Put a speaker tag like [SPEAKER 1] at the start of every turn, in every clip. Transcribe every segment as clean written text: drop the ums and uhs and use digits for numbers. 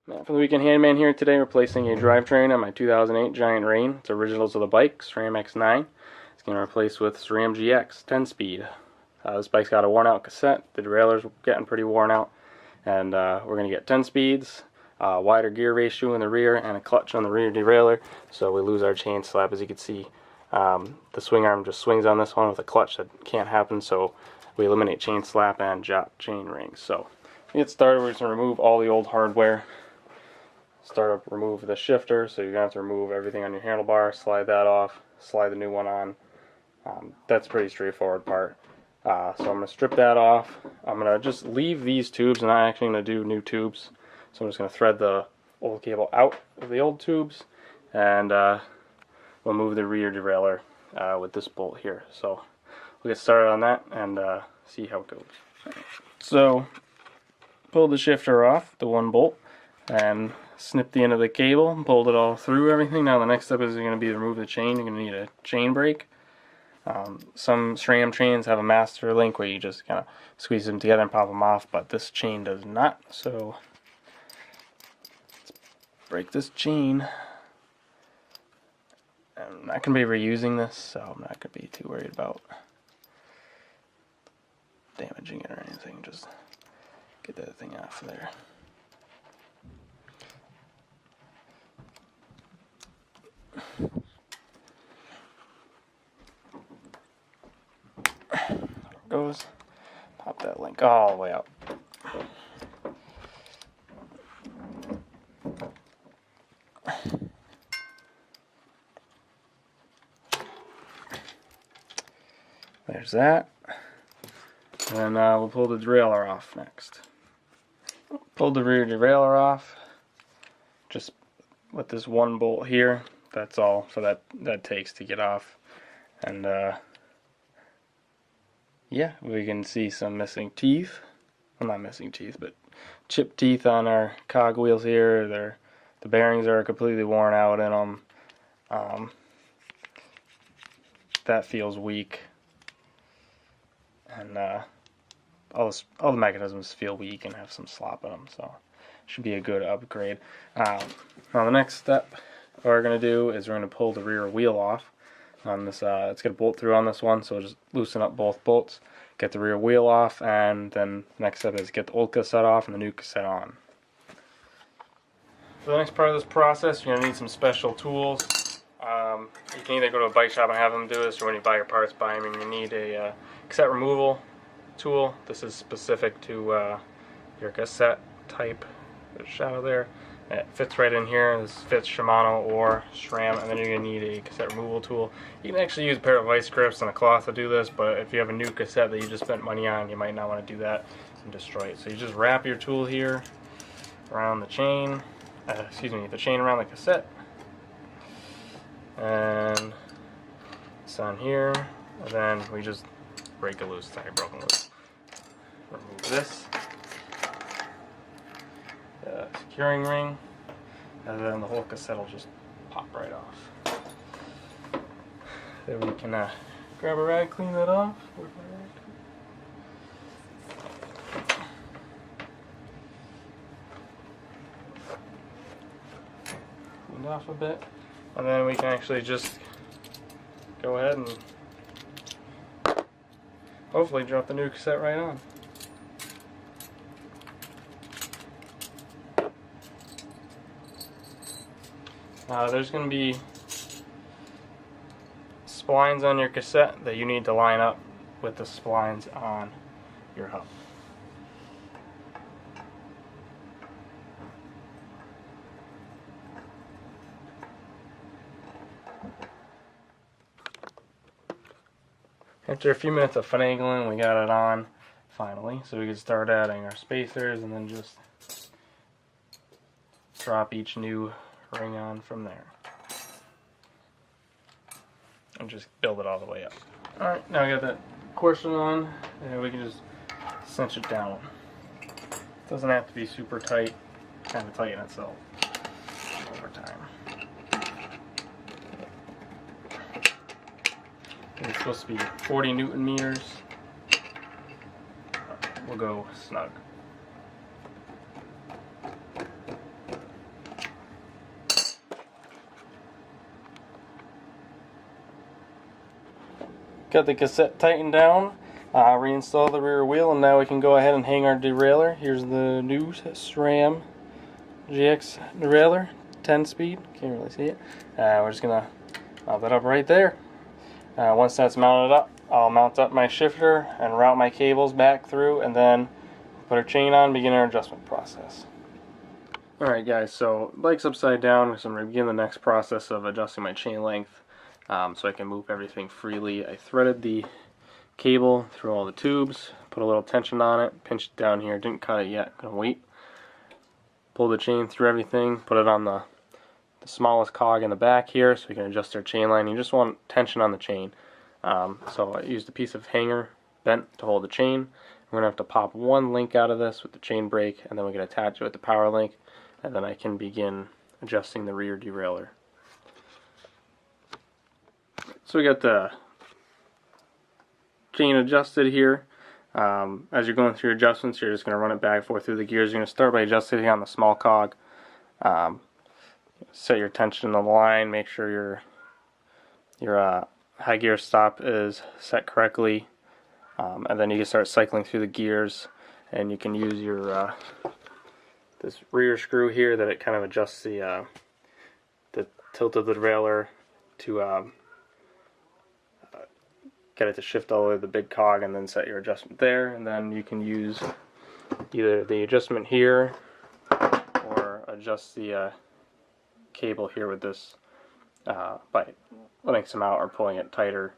[SPEAKER 1] For the Weekend Handyman here today, replacing a drivetrain on my 2008 Giant Rain. It's original to the bike, Sram X9. It's going to replace with Sram GX 10-speed. This bike's got a worn out cassette, the derailleur's getting pretty worn out, and we're going to get 10 speeds, wider gear ratio in the rear, and a clutch on the rear derailleur, so we lose our chain slap. As you can see, the swing arm just swings on this one with a clutch. That can't happen, so we eliminate chain slap and drop chain rings. So to get started, we're just going to remove all the old hardware. Start to remove the shifter, so you're going to have to remove everything on your handlebar, slide that off, slide the new one on. That's a pretty straightforward part. So I'm going to strip that off. I'm going to just leave these tubes. I'm not actually going to do new tubes. So I'm just going to thread the old cable out of the old tubes, and we'll move the rear derailleur with this bolt here. So we'll get started on that and see how it goes. So pull the shifter off, the one bolt, and snip the end of the cable and pulled it all through everything. Now the next step is going to be to remove the chain. You're going to need a chain brake. Some SRAM chains have a master link where you just kind of squeeze them together and pop them off, but this chain does not. So let's break this chain. I'm not going to be reusing this, so I'm not going to be too worried about damaging it or anything. Just get that thing off there. Goes, pop that link all the way out. There's that. And then we'll pull the derailleur off next. Pull the rear derailleur off just with this one bolt here. That's all so that takes to get off. And yeah, we can see some missing teeth. Well, not missing teeth, but chipped teeth on our cog wheels here. The bearings are completely worn out in them. That feels weak, and all the mechanisms feel weak and have some slop in them. So should be a good upgrade. Now the next step we're going to do is we're going to pull the rear wheel off on this. It's got a bolt through on this one, so just loosen up both bolts, get the rear wheel off, and then the next step is get the old cassette off and the new cassette on. For the next part of this process, you're going to need some special tools. You can either go to a bike shop and have them do this, or when you buy your parts, buy them, and you need a cassette removal tool. This is specific to your cassette type. There's a shadow there. It fits right in here. This fits Shimano or SRAM, and then you're going to need a cassette removal tool. You can actually use a pair of vice grips and a cloth to do this, but if you have a new cassette that you just spent money on, you might not want to do that and destroy it. So you just wrap your tool here around the chain, the chain around the cassette, and it's on here, and then we just break it loose. Sorry, broken loose. Remove this. Securing ring, and then the whole cassette will just pop right off. Then we can grab a rag, clean that off. Cleaned off a bit, and then we can actually just go ahead and hopefully drop the new cassette right on. There's going to be splines on your cassette that you need to line up with the splines on your hub. After a few minutes of finagling, we got it on finally, so we can start adding our spacers and then just drop each new ring on from there and just build it all the way up. Alright, now we got that portion on, and we can just cinch it down. It doesn't have to be super tight, kind of tighten itself over time. It's supposed to be 40 Newton meters. We'll go snug. Got the cassette tightened down, reinstall the rear wheel, and now we can go ahead and hang our derailleur. Here's the new Sram GX derailleur, 10-speed. Can't really see it. We're just gonna mount that up right there. Once that's mounted up, I'll mount up my shifter and route my cables back through, and then put our chain on, begin our adjustment process. Alright guys, so bike's upside down, so I'm going to begin the next process of adjusting my chain length so I can move everything freely. I threaded the cable through all the tubes, put a little tension on it, pinched it down here, didn't cut it yet, gonna wait. Pull the chain through everything, put it on the smallest cog in the back here so we can adjust our chain line. You just want tension on the chain. So I used a piece of hanger bent to hold the chain. We're going to have to pop one link out of this with the chain brake, and then we can attach it with the power link, and then I can begin adjusting the rear derailleur. So we got the chain adjusted here. As you're going through your adjustments, you're just going to run it back and forth through the gears. You're going to start by adjusting here on the small cog. Set your tension on the line, make sure your high gear stop is set correctly, and then you can start cycling through the gears, and you can use your this rear screw here that it kind of adjusts the tilt of the derailleur to get it to shift all the way to the big cog, and then set your adjustment there, and then you can use either the adjustment here or adjust the cable here with this by letting some out or pulling it tighter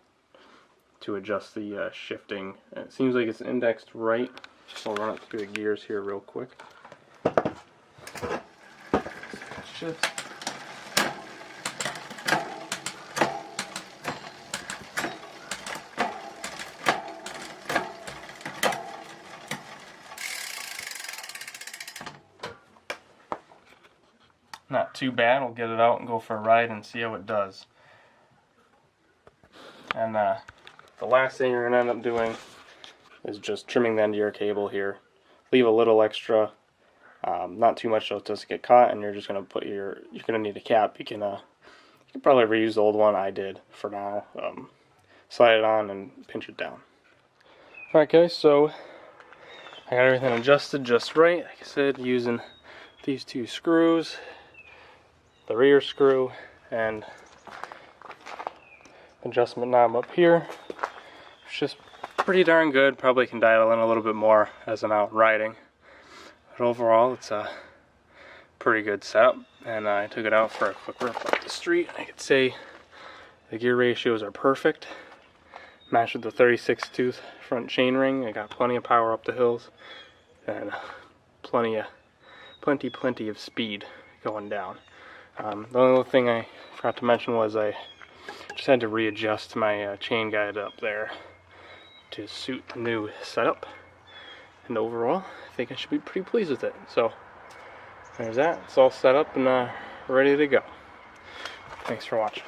[SPEAKER 1] to adjust the shifting. And it seems like it's indexed right, so we'll run it through the gears here real quick. Shift. Not too bad. We'll get it out and go for a ride and see how it does. And the last thing you're going to end up doing is just trimming the end of your cable here. Leave a little extra, not too much so it doesn't get caught, and you're just going to put you're going to need a cap. You can probably reuse the old one. I did for now. Slide it on and pinch it down. Alright guys, so I got everything adjusted just right. Like I said, using these two screws, the rear screw, and adjustment knob up here. It's just pretty darn good. Probably can dial in a little bit more as I'm out riding, but overall it's a pretty good setup. And I took it out for a quick rip up the street. I could say the gear ratios are perfect. Matched with the 36 tooth front chain ring. I got plenty of power up the hills and plenty of speed going down. The only thing I forgot to mention was I just had to readjust my chain guide up there to suit the new setup. And overall, I think I should be pretty pleased with it. So there's that. It's all set up and ready to go. Thanks for watching.